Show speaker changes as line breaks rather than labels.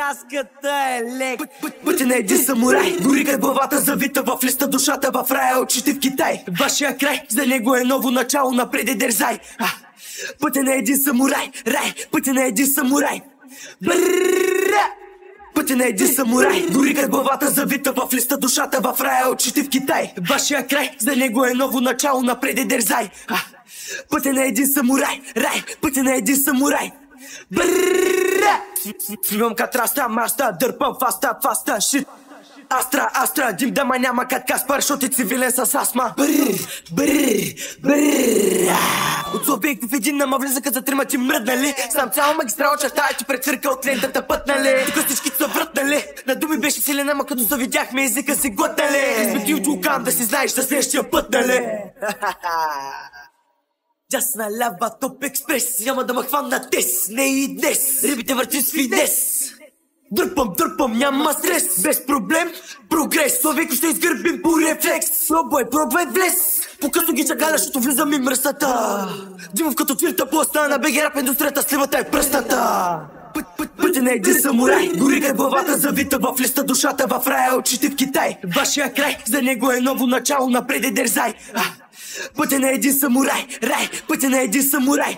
Рязката е лек. Пътя на един самурай, гори край главата завита в листа, душата в рая, очите в Китай. Вашия край, за него е ново начало, напред дързай. Пътя на един самурай, рай, пътя на един самурай. Пътя на един самурай, гори край главата завита в листа, душата в рая, очите в Китай. Вашия край, за него е ново начало, напред дързай. Пътя на един самурай, рай, пътя на един самурай. Свивам катраста, маста, дърпам фаста, шит. Астра, дим дама няма кат Каспар, шот е цивилен с астма. От Словейк в един нама влизака за трима ти мръднали. Сам цяла магистрала чертая ти пред църква от лентата пътнали. Тук всички са врътнали, на думи беше силен, ама като се видяхме езика си глътнали. Смети от лукам да си знаеш за следващия път, нали? Дясна лява топ експрес, няма да ме хвана тес, не и днес. Рибите върти с фидес. Дърпам, няма стрес, без проблем, прогрес. Словейко ще изгърбим по рефлекс. Пробвай влез. По-късно ги чакаля, защото влизам и мръсата. Димов като твирта пласта, на БГ рап индустрията, сливата е пръстата. Пътя на един самурай, гори край главата завита в листа, душата в рая, очите в Китай. Вашия край, за него е ново начало, напред дързай. Пътя на един самурай, рай, пътя на един самурай.